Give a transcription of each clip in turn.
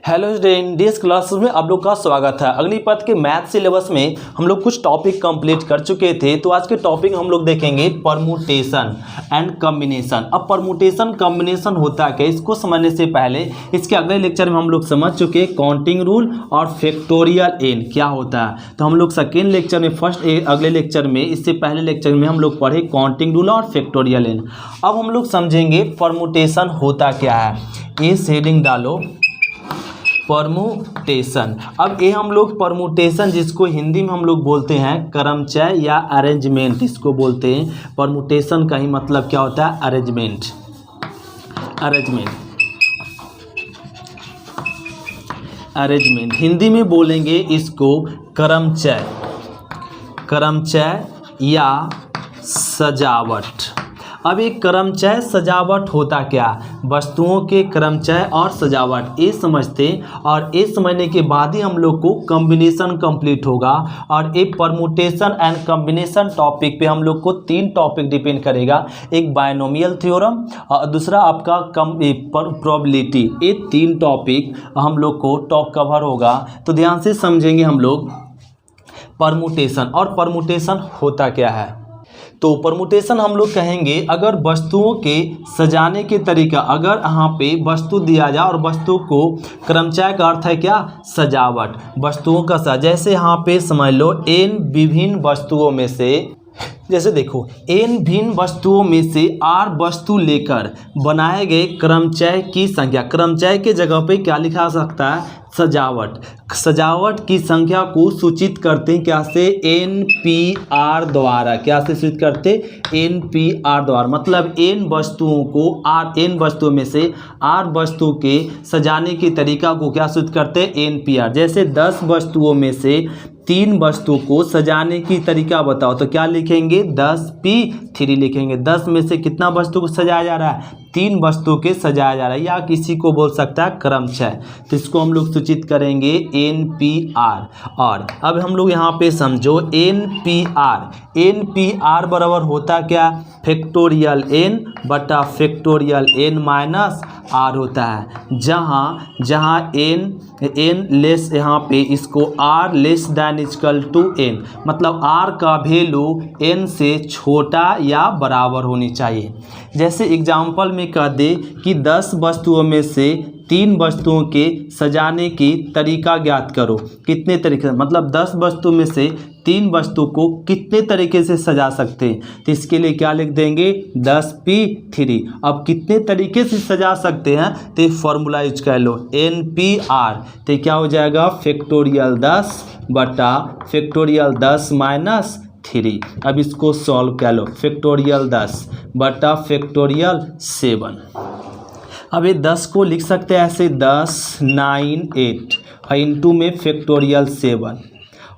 Hello student, dish classes में आप लोग का स्वागत है। अगली पद के मैथ सिलेबस में हम लोग कुछ टॉपिक कंप्लीट कर चुके थे, तो आज के टॉपिक हम लोग देखेंगे परमुटेशन एंड कॉम्बिनेशन। अब परमुटेशन कॉम्बिनेशन होता है क्या, इसको समझने से पहले इसके अगले लेक्चर में हम लोग समझ चुके काउंटिंग रूल और फैक्टोरियल एन क्या होता है। तो हम लोग सेकेंड लेक्चर में अगले लेक्चर में इससे पहले लेक्चर में हम लोग पढ़े काउंटिंग रूल और फैक्टोरियल एन। अब हम लोग समझेंगे परमुटेशन होता क्या है। इस हेडिंग डालो परमुटेशन। अब ये हम लोग परमुटेशन, जिसको हिंदी में हम लोग बोलते हैं क्रमचय या अरेंजमेंट, इसको बोलते हैं। परमुटेशन का ही मतलब क्या होता है, अरेंजमेंट। अरेंजमेंट हिंदी में बोलेंगे इसको क्रमचय या सजावट। अब एक क्रमचय सजावट होता क्या, वस्तुओं के क्रमचय और सजावट, ये समझते और ये समझने के बाद ही हम लोग को कॉम्बिनेशन कंप्लीट होगा। और एक परमुटेशन एंड कॉम्बिनेशन टॉपिक पे हम लोग को 3 टॉपिक डिपेंड करेगा, एक बायनोमियल थ्योरम और दूसरा आपका प्रोबेबिलिटी। ये 3 टॉपिक हम लोग को टॉप कवर होगा, तो ध्यान से समझेंगे हम लोग परमुटेशन। और परमुटेशन होता क्या है, तो परमुटेशन हम लोग कहेंगे अगर वस्तुओं के सजाने के तरीका, अगर यहाँ पे वस्तु दिया जाए और वस्तु को, क्रमचय का अर्थ है क्या, सजावट, वस्तुओं का जैसे यहाँ पे समझ लो n विभिन्न वस्तुओं में से, जैसे देखो n भिन्न वस्तुओं में से r वस्तु लेकर बनाए गए क्रमचय की संख्या, क्रमचय के जगह पे क्या लिखा सकता है, सजावट की संख्या को सूचित करते हैं क्या से, NPR द्वारा। क्या से सूचित करते, NPR द्वारा। मतलब n वस्तुओं को n वस्तुओं में से r वस्तु के सजाने के तरीका को क्या सूचित करते, NPR। जैसे 10 वस्तुओं में से 3 वस्तु को सजाने की तरीका बताओ, तो क्या लिखेंगे, 10P3 लिखेंगे। 10 में से कितना वस्तु को सजाया जा रहा है, 3 वस्तु के सजाया जा रहा है, या किसी को बोल सकता है क्रमचय, तो इसको हम लोग सूचित करेंगे NPR। और अब हम लोग यहाँ पे समझो NPR बराबर होता क्या, फैक्टोरियल n बटा फैक्टोरियल n माइनस r होता है। जहाँ n लेस, यहाँ पे इसको r less than equal to n, मतलब r का वैल्यू n से छोटा या बराबर होनी चाहिए। जैसे एग्जाम्पल में कह दे कि 10 वस्तुओं में से 3 वस्तुओं के सजाने की तरीका ज्ञात करो, कितने तरीके, मतलब 10 वस्तु में से 3 वस्तु को कितने तरीके से सजा सकते हैं, तो इसके लिए क्या लिख देंगे, 10P3। अब कितने तरीके से सजा सकते हैं, तो फॉर्मूला यूज कर लो NPR, तो क्या हो जाएगा, फैक्टोरियल 10 बटा फैक्टोरियल 10 माइनस 3। अब इसको सॉल्व कर लो, फैक्टोरियल 10 बटा फैक्टोरियल 7। अब ये 10 को लिख सकते हैं ऐसे, 10 9 8 इंटू में फैक्टोरियल 7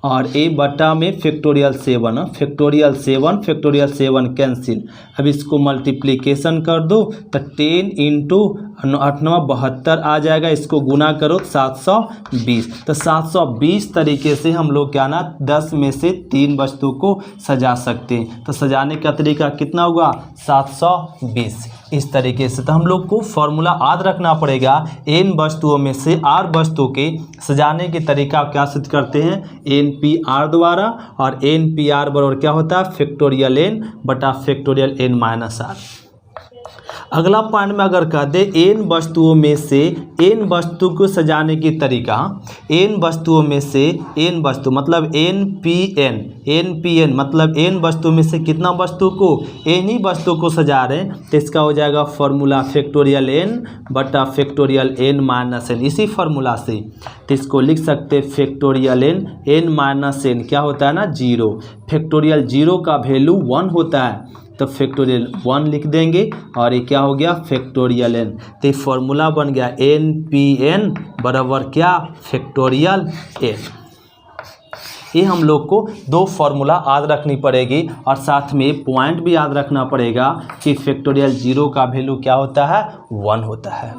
और ए बटा में फैक्टोरियल 7, फैक्टोरियल 7 कैंसिल। अब इसको मल्टीप्लिकेशन कर दो, तो 10 इंटू 8 9 72 आ जाएगा, इसको गुना करो 720। तो 720 तरीके से हम लोग क्या ना 10 में से 3 वस्तु को सजा सकते हैं। तो सजाने का तरीका कितना होगा, 720 इस तरीके से। तो हम लोग को फॉर्मूला याद रखना पड़ेगा, n वस्तुओं में से r वस्तु के सजाने के तरीका क्या सिद्ध करते हैं, NPR द्वारा। और NPR बराबर क्या होता है, फैक्टोरियल n बटा फैक्टोरियल n माइनस r। अगला पॉइंट में अगर कह दे n वस्तुओं में से n वस्तु को सजाने की तरीका, n वस्तुओं में से n वस्तु मतलब NPN मतलब n वस्तु में से कितना वस्तु को, n ही वस्तु को सजा रहे हैं, तो इसका हो जाएगा फॉर्मूला फैक्टोरियल n बटा फैक्टोरियल n माइनस n। इसी फार्मूला से तो इसको लिख सकते फैक्टोरियल n माइनस n क्या होता है ना, 0। फैक्टोरियल 0 का वैल्यू 1 होता है, तो फैक्टोरियल 1 लिख देंगे और ये क्या हो गया, फैक्टोरियल n। तो ये फॉर्मूला बन गया NPN बराबर क्या, फैक्टोरियल n। ये हम लोग को 2 फार्मूला याद रखनी पड़ेगी, और साथ में पॉइंट भी याद रखना पड़ेगा कि फैक्टोरियल 0 का वैल्यू क्या होता है, 1 होता है।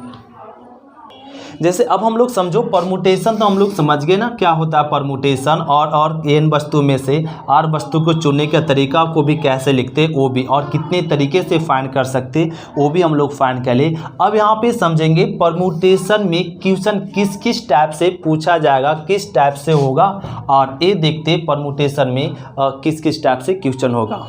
जैसे अब हम लोग समझो परमुटेशन, तो हम लोग समझ गए ना क्या होता है परमुटेशन, और एन वस्तु में से आर वस्तु को चुनने का तरीका को भी कैसे लिखते वो भी, और कितने तरीके से फाइंड कर सकते वो भी हम लोग फाइंड कर ले। अब यहाँ पे समझेंगे परमुटेशन में क्वेश्चन किस किस टाइप से पूछा जाएगा, किस टाइप से होगा, और ये देखते परमुटेशन में किस किस टाइप से क्वेश्चन होगा।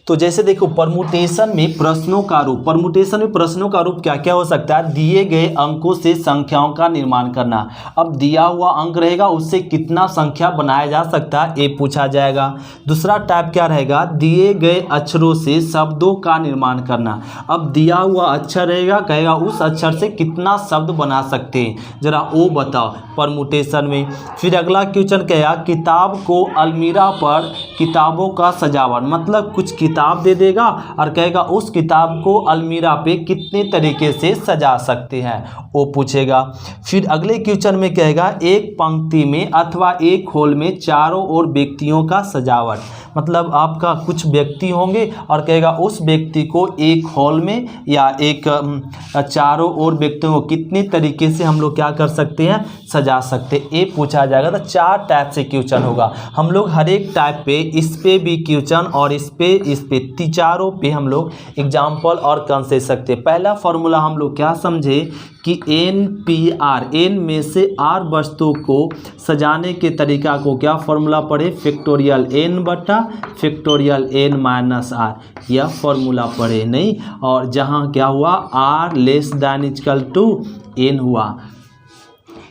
तो जैसे देखो परमुटेशन में प्रश्नों का रूप, परमुटेशन में प्रश्नों का रूप क्या क्या हो सकता है, दिए गए अंकों से संख्याओं का निर्माण करना। अब दिया हुआ अंक रहेगा उससे कितना संख्या बनाया जा सकता है ये पूछा जाएगा। दूसरा टाइप क्या रहेगा, दिए गए अक्षरों से शब्दों का निर्माण करना। अब दिया हुआ अक्षर रहेगा, कहेगा उस अक्षर से कितना शब्द बना सकते हैं, जरा वो बताओ परमुटेशन में। फिर अगला क्वेश्चन कहेगा किताब को अलमीरा पर किताबों का सजावट, मतलब कुछ किताब दे देगा और कहेगा उस किताब को अलमीरा पे कितने तरीके से सजा सकते हैं वो पूछेगा। फिर अगले क्वेश्चन में कहेगा एक पंक्ति में अथवा एक होल में चारों ओर व्यक्तियों का सजावट, मतलब आपका कुछ व्यक्ति होंगे और कहेगा उस व्यक्ति को एक हॉल में या एक चारों ओर व्यक्तियों को कितने तरीके से हम लोग क्या कर सकते हैं, सजा सकते, ये पूछा जाएगा। तो 4 टाइप से क्वेश्चन होगा, हम लोग हर एक टाइप पे, इस पे भी क्वेश्चन और इस पे चारों पे हम लोग एग्जाम्पल और कंसेप्ट सकते। पहला फॉर्मूला हम लोग क्या समझे कि NPR, एन में से आर वस्तु को सजाने के तरीका को क्या फॉर्मूला पढ़े, फैक्टोरियल n बटा फैक्टोरियल n माइनस आर, यह फॉर्मूला पढ़े नहीं। और जहाँ क्या हुआ r less than equal to n हुआ।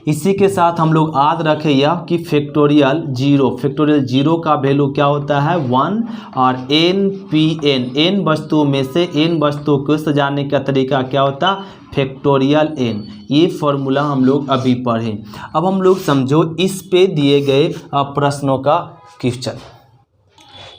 इसी के साथ हम लोग याद रखें यह कि फैक्टोरियल जीरो का वैल्यू क्या होता है 1, और NPN, n वस्तुओं में से n वस्तुओं को सजाने का तरीका क्या होता फैक्टोरियल n। ये फॉर्मूला हम लोग अभी पढ़ें। अब हम लोग समझो इस पे दिए गए प्रश्नों का क्वेश्चन।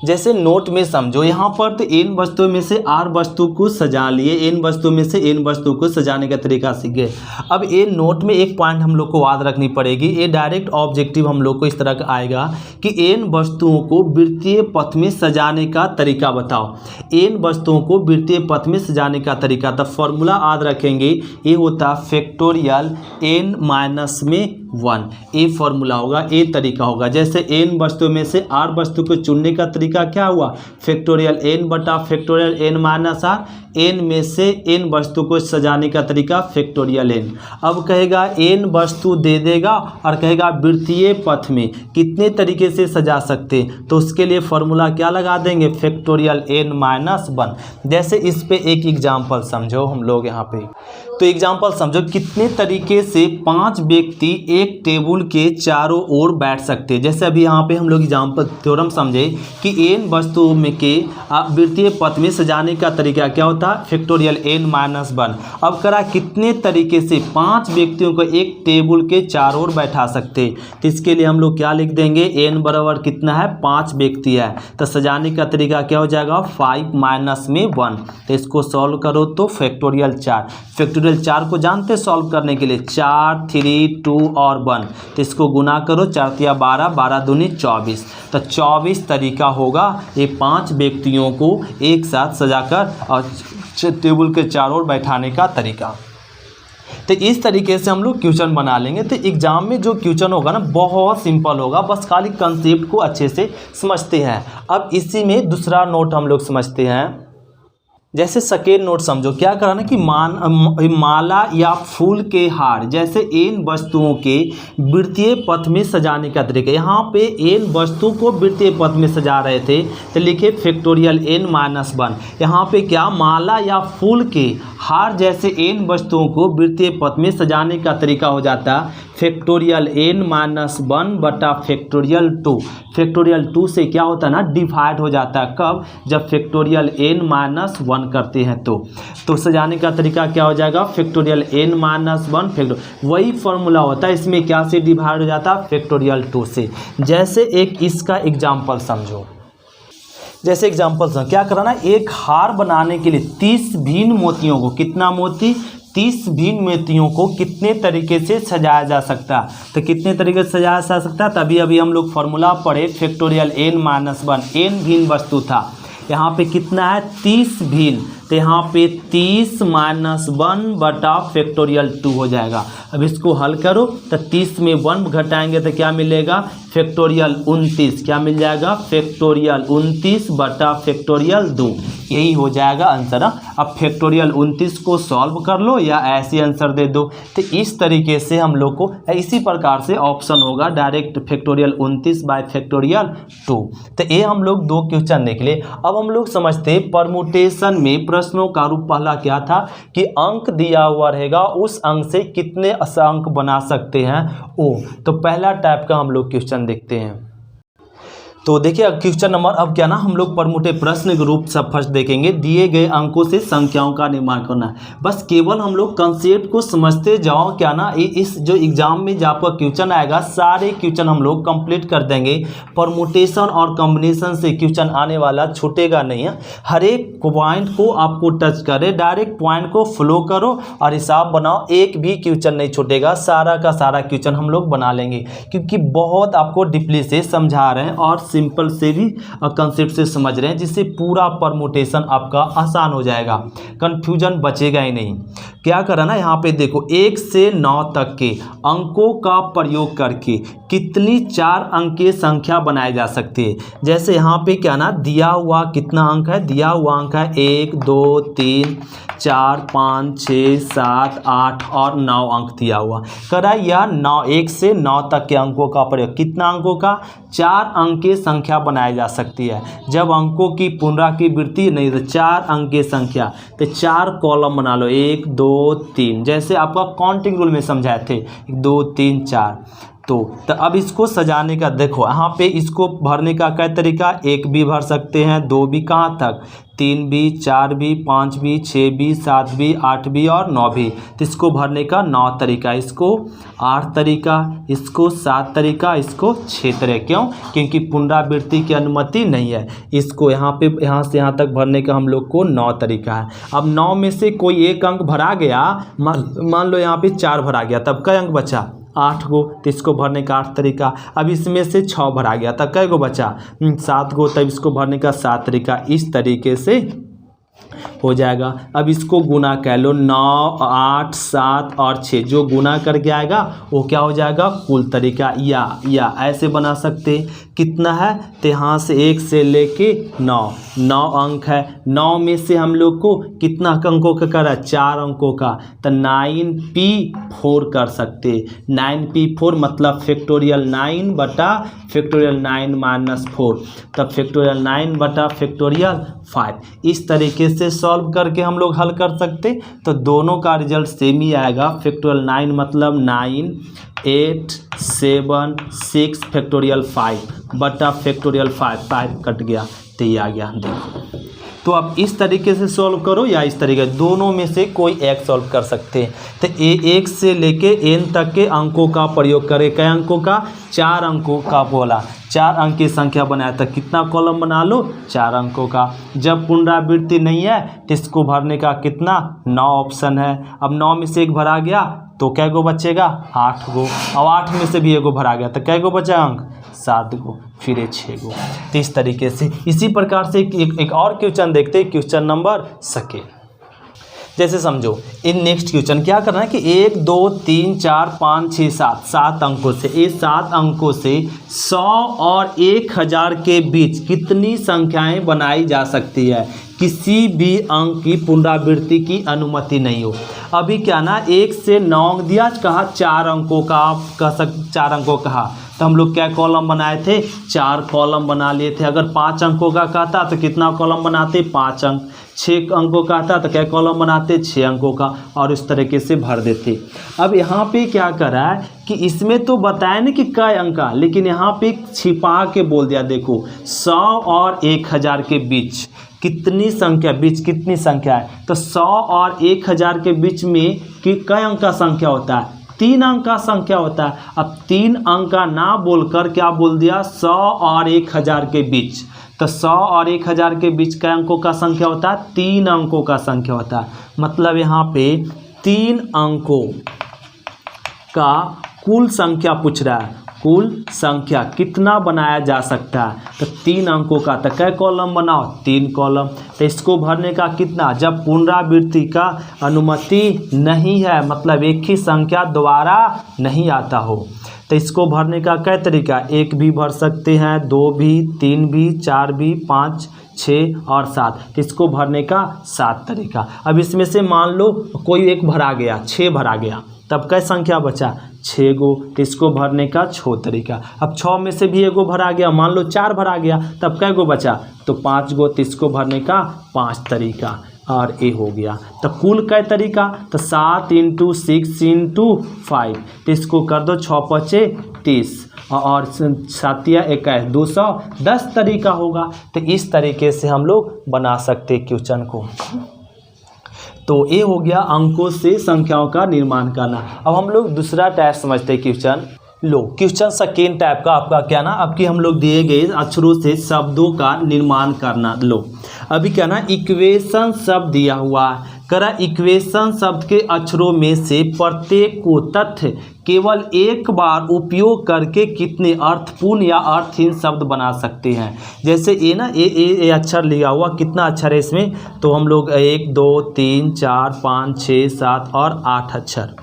जैसे नोट में समझो यहाँ पर तो n वस्तुओं में से r वस्तु को सजा लिए, n वस्तु में से n वस्तु को सजाने का तरीका सीख गए। अब ये नोट में एक पॉइंट हम लोग को याद रखनी पड़ेगी, ये डायरेक्ट ऑब्जेक्टिव हम लोग को इस तरह का आएगा कि n वस्तुओं को वृत्तीय पथ में सजाने का तरीका बताओ, n वस्तुओं को वृत्तीय पथ में सजाने का तरीका। तब फॉर्मूला याद रखेंगे, ये होता फैक्टोरियल n माइनस में 1, ये फॉर्मूला होगा, ये तरीका होगा। जैसे n वस्तु में से r वस्तु को चुनने का तरीका क्या हुआ फैक्टोरियल n बटा factorial n minus r, n में से n वस्तु को सजाने का तरीका फैक्टोरियल n। अब कहेगा n वस्तु दे देगा और कहेगा वृत्तीय पथ में कितने तरीके से सजा सकते, तो उसके लिए फॉर्मूला क्या लगा देंगे फैक्टोरियल n माइनस 1। जैसे इस पे एक एग्जाम्पल समझो हम लोग यहाँ पे, तो एग्जाम्पल समझो कितने तरीके से 5 व्यक्ति एक टेबल के चारों ओर बैठ सकते हैं। जैसे अभी यहाँ पे हम लोग एग्जाम्पल थ्योरम समझे कि n वस्तुओं में के वृत्तीय पथ में सजाने का तरीका क्या होता है फैक्टोरियल n माइनस 1। अब करा कितने तरीके से 5 व्यक्तियों को एक टेबल के चारों ओर बैठा सकते, तो इसके लिए हम लोग क्या लिख देंगे n बराबर कितना है 5 व्यक्ति है, तो सजाने का तरीका क्या हो जाएगा 5 माइनस में 1। तो इसको सॉल्व करो तो फैक्टोरियल 4, फैक्टोरियल 4 को जानते सॉल्व करने के लिए 4, 3, 2 और 1, तो इसको गुना करो 4 या 12, 12 दूनी 24, तो 24 तरीका होगा ये 5 व्यक्तियों को एक साथ सजाकर और टेबल के चारों ओर बैठाने का तरीका। तो इस तरीके से हम लोग क्वेश्चन बना लेंगे। तो एग्जाम में जो क्वेश्चन होगा ना बहुत सिंपल होगा, बस खाली कंसेप्ट को अच्छे से समझते हैं। अब इसी में दूसरा नोट हम लोग समझते हैं। जैसे सेकेंड नोट समझो क्या कराना कि माला या फूल के हार जैसे n वस्तुओं के वृत्तीय पथ में सजाने का तरीका। यहाँ पे n वस्तु को वृत्तीय पथ में सजा रहे थे तो लिखे फैक्टोरियल n माइनस 1। यहाँ पे क्या माला या फूल के हार जैसे n वस्तुओं को वृत्तीय पथ में सजाने का तरीका हो जाता फैक्टोरियल n माइनस 1 बटा फैक्टोरियल 2। फैक्टोरियल 2 से क्या होता है ना डिवाइड हो जाता है, कब जब फैक्टोरियल n माइनस 1 करते हैं तो सजाने का तरीका क्या हो जाएगा फैक्टोरियल n माइनस 1 वही फॉर्मूला होता है, इसमें क्या से डिवाइड हो जाता है फैक्टोरियल 2 से। जैसे एक इसका एग्जाम्पल समझो, जैसे एग्जाम्पल समझो क्या कराना, एक हार बनाने के लिए 30 भिन्न मोतियों को, कितना मोती 30 भिन्न मोतियों को कितने तरीके से सजाया जा सकता, तो कितने तरीके से सजाया जा सकता, तभी अभी हम लोग फॉर्मूला पढ़े फैक्टोरियल n माइनस 1। n भिन्न वस्तु था, यहाँ पे कितना है 30 भिन्न, तो यहाँ पे 30 - 1 बटा फैक्टोरियल 2 हो जाएगा। अब इसको हल करो तो 30 में 1 घटाएंगे तो क्या मिलेगा, फैक्टोरियल 29। क्या मिल जाएगा, फैक्टोरियल 29 बटा फैक्टोरियल 2। यही हो जाएगा आंसर। अब फैक्टोरियल 29 को सॉल्व कर लो या ऐसे आंसर दे दो। तो इस तरीके से हम लोग को इसी प्रकार से ऑप्शन होगा डायरेक्ट फैक्टोरियल 29 बाय फैक्टोरियल 2। तो ये हम लोग 2 क्वेश्चन देख ले। अब हम लोग समझते हैं परमुटेशन में प्रश्नों का रूप पहला क्या था कि अंक दिया हुआ रहेगा, उस अंक से कितने अंक बना सकते हैं ओ। तो पहला टाइप का हम लोग क्वेश्चन देखते हैं। तो देखिए क्वेश्चन नंबर, अब क्या ना हम लोग परमुटे प्रश्न के रूप से फर्स्ट देखेंगे। दिए गए अंकों से संख्याओं का निर्माण करना है। बस केवल हम लोग कंसेप्ट को समझते जाओ। क्या ना इस जो एग्जाम में जब आपका क्वेश्चन आएगा सारे क्वेश्चन हम लोग कंप्लीट कर देंगे। परमुटेशन और कॉम्बिनेशन से क्वेश्चन आने वाला छूटेगा नहीं है। हर एक पॉइंट को आपको टच करे, डायरेक्ट पॉइंट को फ्लो करो और हिसाब बनाओ, एक भी क्वेश्चन नहीं छूटेगा। सारा का सारा क्वेश्चन हम लोग बना लेंगे क्योंकि बहुत आपको डीपली से समझा रहे हैं और सिंपल से भी कंसेप्ट से समझ रहे हैं, जिससे पूरा परमुटेशन आपका आसान हो जाएगा, कंफ्यूजन बचेगा ही नहीं। क्या करा ना, यहाँ पे देखो 1 से 9 तक के अंकों का प्रयोग करके कितनी 4 अंक की संख्या बनाई जा सकती है। जैसे यहाँ पे क्या ना दिया हुआ कितना अंक है, दिया हुआ अंक है 1 2 3 4 5 6 7 8 और 9 अंक दिया हुआ। करा यह 9 1 से 9 तक के अंकों का प्रयोग, कितना अंकों का, 4 अंक की संख्या बनाई जा सकती है। जब अंकों की पुनरावृत्ति नहीं तो 4 अंक की संख्या, तो 4 कॉलम बना लो 1 2 3, जैसे आपका काउंटिंग रूल में समझाए थे 2 3 4। तो अब इसको सजाने का देखो, यहाँ पे इसको भरने का क्या तरीका, 1 भी भर सकते हैं, 2 भी, कहाँ तक, 3 भी 4 भी 5 भी 6 भी 7 भी 8 भी और 9 भी। तो इसको भरने का 9 तरीका, इसको 8 तरीका, इसको 7 तरीका, इसको 6 तरीका। क्यों, क्योंकि पुनरावृत्ति की अनुमति नहीं है। इसको यहाँ पे यहाँ से यहाँ तक भरने का हम लोग को 9 तरीका है। अब 9 में से कोई एक अंक भरा गया, मान लो यहाँ पे 4 भरा गया, तब कई अंक बचा, 8 गो, तो इसको भरने का 8 तरीका। अब इसमें से 6 भरा गया, तब कै गो बचा, 7 गो, तब इसको भरने का 7 तरीका। इस तरीके से हो जाएगा। अब इसको गुना कह लो, 9 8 7 और 6, जो गुना करके आएगा वो क्या हो जाएगा, कुल तरीका। या ऐसे बना सकते, कितना है, तो यहाँ से 1 से लेके 9 अंक है। 9 में से हम लोग को कितना अंकों का करा, 4 अंकों का, तो 9p4 कर सकते। 9p4 मतलब फैक्टोरियल 9 बटा फैक्टोरियल 9 - 4, तब फैक्टोरियल 9 बटा फैक्टोरियल 5। इस तरीके से सॉल्व करके हम लोग हल कर सकते। तो दोनों का रिजल्ट सेम ही आएगा। फैक्टोरियल 9 मतलब 9 8 7 6 फैक्टोरियल 5 बटा फैक्टोरियल 5 कट गया, तो ये आ गया। देखो, तो आप इस तरीके से सॉल्व करो या इस तरीके, दोनों में से कोई एक सॉल्व कर सकते हैं। तो 1 से लेके n तक के अंकों का प्रयोग करें। कई अंकों का, 4 अंकों का बोला, 4 अंक की संख्या बनाया, तो कितना कॉलम बना लो, 4 अंकों का। जब पुनरावृत्ति नहीं है तो इसको भरने का कितना, 9 ऑप्शन है। अब 9 में से 1 भरा गया तो कै गो बचेगा, 8 गो। अब 8 में से भी 1 गो भरा गया तो कै गो बचा अंक, 7 गो, फिर 6 गो। तो इस तरीके से इसी प्रकार से एक और क्वेश्चन देखते हैं, क्वेश्चन नंबर 2। जैसे समझो, इन नेक्स्ट क्वेश्चन क्या करना है कि 1 2 3 4 5 6 7 अंकों से, ये 7 अंकों से 100 और 1000 के बीच कितनी संख्याएं बनाई जा सकती है। किसी भी अंक की पुनरावृत्ति की अनुमति नहीं हो। अभी क्या ना 1 से 9 दिया, कहा 4 अंकों का, आप कह 4 अंकों कहा, तो हम लोग क्या कॉलम बनाए थे, 4 कॉलम बना लिए थे। अगर 5 अंकों का कहता तो कितना कॉलम बनाते, 5 अंक। 6 अंकों का आता तो क्या कॉलम बनाते, 6 अंकों का, और इस तरीके से भर देते। अब यहाँ पे क्या करा है कि इसमें तो बताया नहीं कि कई अंक का, लेकिन यहाँ पे छिपा के बोल दिया। देखो 100 और 1000 के बीच कितनी संख्या, बीच कितनी संख्या है, तो 100 और 1000 के बीच में कि कई अंक का संख्या होता है, 3 अंक का संख्या होता है। अब 3 अंक का ना बोलकर क्या बोल दिया, 100 और 1000 के बीच। तो 100 और 1000 के बीच कई अंकों का संख्या होता है, 3 अंकों का संख्या होता है। मतलब यहाँ पे 3 अंकों का कुल संख्या पूछ रहा है, कुल संख्या कितना बनाया जा सकता है, तो 3 अंकों का, तो कै कॉलम बनाओ, 3 कॉलम। तो इसको भरने का कितना, जब पुनरावृत्ति का अनुमति नहीं है, मतलब एक ही संख्या दोबारा नहीं आता हो, तो इसको भरने का कै तरीका, 1 भी भर सकते हैं, 2 भी, 3 भी, 4 भी, 5, 6 और 7। तो इसको भरने का 7 तरीका। अब इसमें से मान लो कोई एक भरा गया, 6 भरा गया, तब कै संख्या बचा, 6 गो। तो इसको भरने का 6 तरीका। अब 6 में से भी एगो भरा गया, मान लो 4 भरा गया, तब कै गो बचा, तो 5 गो। तो इसको भरने का 5 तरीका और ये हो गया। तो कुल कै तरीका, तो 7 × 6 × 5। तो इसको कर दो 6 × 5 = 30 और 7 × 1 = 210 तरीका होगा। तो इस तरीके से हम लोग बना सकते क्वेश्चन को। तो ये हो गया अंकों से संख्याओं का निर्माण करना। अब हम लोग दूसरा टाइप समझते हैं क्वेश्चन। लो क्वेश्चन सेकेंड टाइप का आपका क्या ना, अब कि हम लोग दिए गए अक्षरों से शब्दों का निर्माण करना। लो अभी क्या ना, इक्वेशन शब्द दिया हुआ है, करा इक्वेशन शब्द के अक्षरों में से प्रत्येक को तथ्य केवल एक बार उपयोग करके कितने अर्थपूर्ण या अर्थहीन शब्द बना सकते हैं। जैसे ये ना, ये अक्षर लिया हुआ, कितना अक्षर है इसमें, तो हम लोग 1 2 3 4 5 6 7 और 8 अक्षर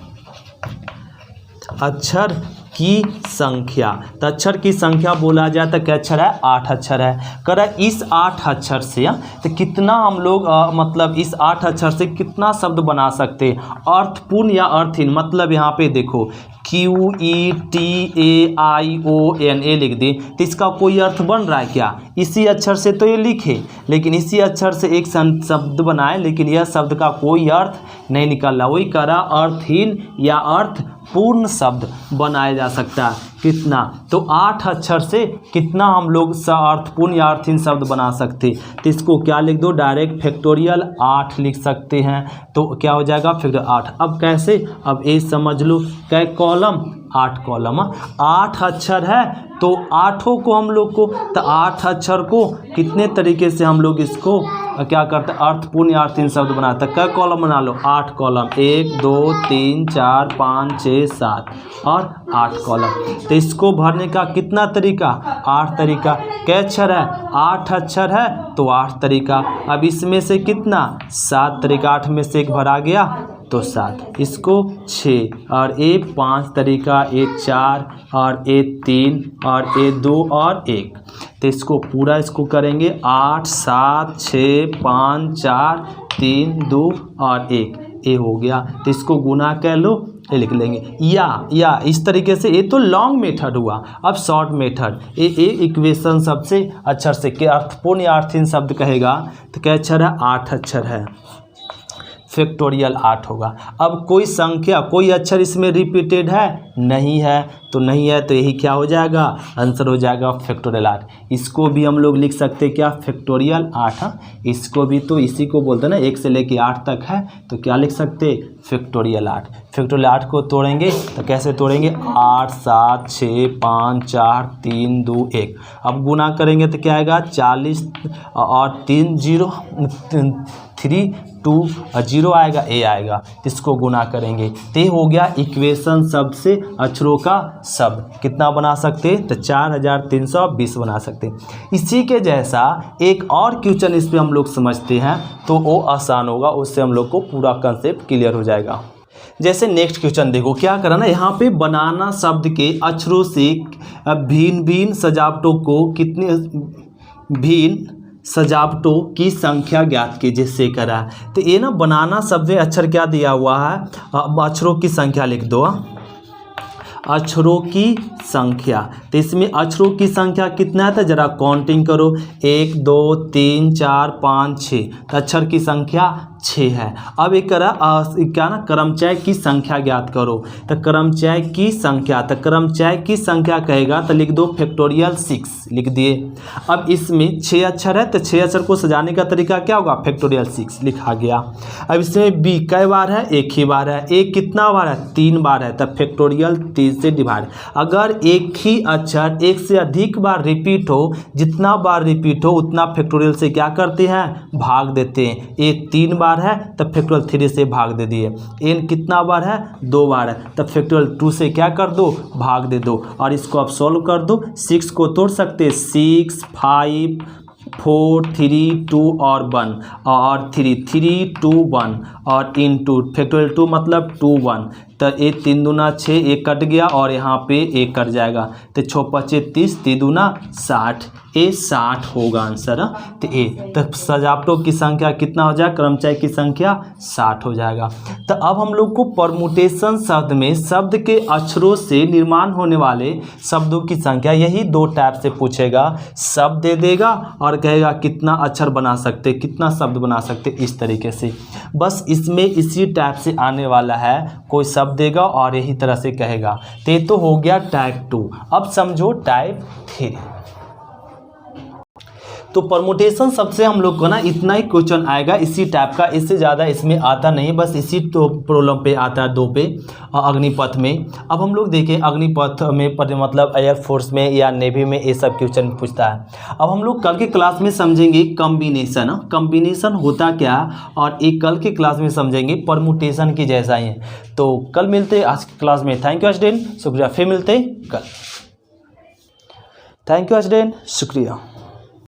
की संख्या। तो अक्षर की संख्या बोला जाए तो क्या अक्षर है, 8 अक्षर है। करा इस 8 अक्षर से तो कितना हम लोग मतलब इस 8 अक्षर से कितना शब्द बना सकते हैं अर्थपूर्ण या अर्थहीन। मतलब यहाँ पे देखो QETAION ए लिख दे, तो इसका कोई अर्थ बन रहा है क्या, इसी अक्षर से तो ये लिखे, लेकिन इसी अक्षर से एक शब्द बनाए, लेकिन यह शब्द का कोई अर्थ नहीं निकल रहा। वही करा अर्थहीन या अर्थपूर्ण शब्द बनाया जा सकता है। कितना, तो 8 अक्षर से कितना हम लोग अर्थपूर्ण या अर्थहीन शब्द बना सकते। तो इसको क्या लिख दो, डायरेक्ट फैक्टोरियल 8 लिख सकते हैं। तो क्या हो जाएगा, फैक्टोरियल 8। अब कैसे, अब ये समझ लो, कै कॉलम, 8 कॉलम। 8 अक्षर है तो 8 को हम लोग को, तो 8 अक्षर को कितने तरीके से हम लोग इसको क्या करते हैं, अर्थपूर्ण या अर्थहीन शब्द बनाते हैं। कै कॉलम बना लो, 8 कॉलम, 1 2 3 4 5 6 7 और 8 कॉलम। तो इसको भरने का कितना तरीका, 8 तरीका। कै अक्षर है, 8 अक्षर है तो 8 तरीका। अब इसमें से कितना, 7 तरीका। 8 में से 1 भरा गया तो 7, इसको 6 और ये 5 तरीका, ये 4 और ये 3 और ये 2 और 1। तो इसको पूरा इसको करेंगे 8 7 6 5 4 3 2 और 1, ये हो गया। तो इसको गुना कर लो, ये लिख लेंगे या इस तरीके से। ये तो लॉन्ग मेथड हुआ। अब शॉर्ट मेथड, ये इक्वेशन शब्द से अक्षर से क्या अर्थपूर्ण या अर्थहीन शब्द कहेगा, तो क्या अक्षर है, 8 अक्षर है, फैक्टोरियल 8 होगा। अब कोई संख्या, कोई अक्षर इसमें रिपीटेड है, नहीं है, तो नहीं है, तो यही क्या हो जाएगा, आंसर हो जाएगा फैक्टोरियल 8। इसको भी हम लोग लिख सकते क्या, फैक्टोरियल 8। इसको भी तो इसी को बोलते हैं ना, 1 से लेके 8 तक है, तो क्या लिख सकते, फैक्टोरियल 8। फैक्टोरियल 8 को तोड़ेंगे तो कैसे तोड़ेंगे, 8 7 6 5 4 3 2 1। अब गुना करेंगे तो क्या आएगा, 40 और 3 0 3 2 0 आएगा, ए आएगा। इसको गुना करेंगे तो ये हो गया इक्वेशन शब्द से अक्षरों का शब्द। कितना बना सकते, तो 4320 बना सकते। इसी के जैसा एक और क्वेश्चन इस पर हम लोग समझते हैं, तो वो आसान होगा, उससे हम लोग को पूरा कंसेप्ट क्लियर हो जाएगा। जैसे नेक्स्ट क्वेश्चन देखो, क्या करा ना, यहाँ पे बनाना शब्द के अक्षरों से भिन्न भिन्न सजावटों को कितने भिन्न सजावटों की संख्या ज्ञात की, जिससे करा। तो ये ना बनाना शब्द में अक्षर क्या दिया हुआ है, अक्षरों की संख्या लिख दो, अक्षरों की संख्या। तो इसमें अक्षरों की संख्या कितना है, तो जरा काउंटिंग करो, 1 2 3 4 5 6। तो अक्षर की संख्या 6 है। अब एक क्या ना, क्रमचय की संख्या ज्ञात करो। तो क्रमचय की संख्या, तो क्रमचय की संख्या कहेगा तो लिख दो फैक्टोरियल 6 लिख दिए। अब इसमें 6 अक्षर है, तो 6 अक्षर को सजाने का तरीका क्या होगा, फैक्टोरियल 6 लिखा गया। अब इसमें बी कई बार है, 1 ही बार है। ए कितना बार है, 3 बार है, तब फैक्टोरियल 3 से डिवाइड। अगर एक ही अक्षर एक से अधिक बार रिपीट हो, जितना बार रिपीट हो उतना फैक्टोरियल से क्या करते हैं, भाग देते हैं। ए 3 बार है तब फैक्टोरियल 3 से भाग दे दिए। एन कितना बार है, 2 बार है, तब फैक्टोरियल 2 से क्या कर दो, भाग दे दो। और इसको आप सॉल्व कर दो। 6 को तोड़ सकते, 6 5 4 3 2 और 1 और 3 3 2 1 और इनटू फैक्टोरियल 2 मतलब 2 1, तो ए 3 दूना 6, एक कट गया और यहाँ पे एक कट जाएगा, तो 6 5 30, 3 दूना 60, ए 60 होगा आंसर। तो ए तो सजावटों की संख्या कितना हो जाएगा, क्रमचय की संख्या 60 हो जाएगा। तो अब हम लोग को परमुटेशन शब्द में शब्द के अक्षरों से निर्माण होने वाले शब्दों की संख्या यही 2 टाइप से पूछेगा। शब्द दे देगा और कहेगा कितना अक्षर बना सकते, कितना शब्द बना सकते, इस तरीके से। बस इसमें इसी टाइप से आने वाला है, कोई शब्द देगा और यही तरह से कहेगा। तो ये तो हो गया टाइप 2। अब समझो टाइप 3। तो परमुटेशन सबसे हम लोग को ना इतना ही क्वेश्चन आएगा इसी टाइप का, इससे ज़्यादा इसमें आता नहीं, बस इसी तो प्रॉब्लम पे आता है 2 पे अग्निपथ में। अब हम लोग देखें अग्निपथ में मतलब एयरफोर्स में या नेवी में ये सब क्वेश्चन पूछता है। अब हम लोग कल के क्लास में समझेंगे कम्बिनेशन, कम्बिनेशन होता क्या, और एक कल के क्लास में समझेंगे परमुटेशन की जैसा ही है। तो कल मिलते हैं आज की क्लास में। थैंक यू स्टूडेंट, शुक्रिया। फिर मिलते हैं कल। थैंक यू स्टूडेंट, शुक्रिया।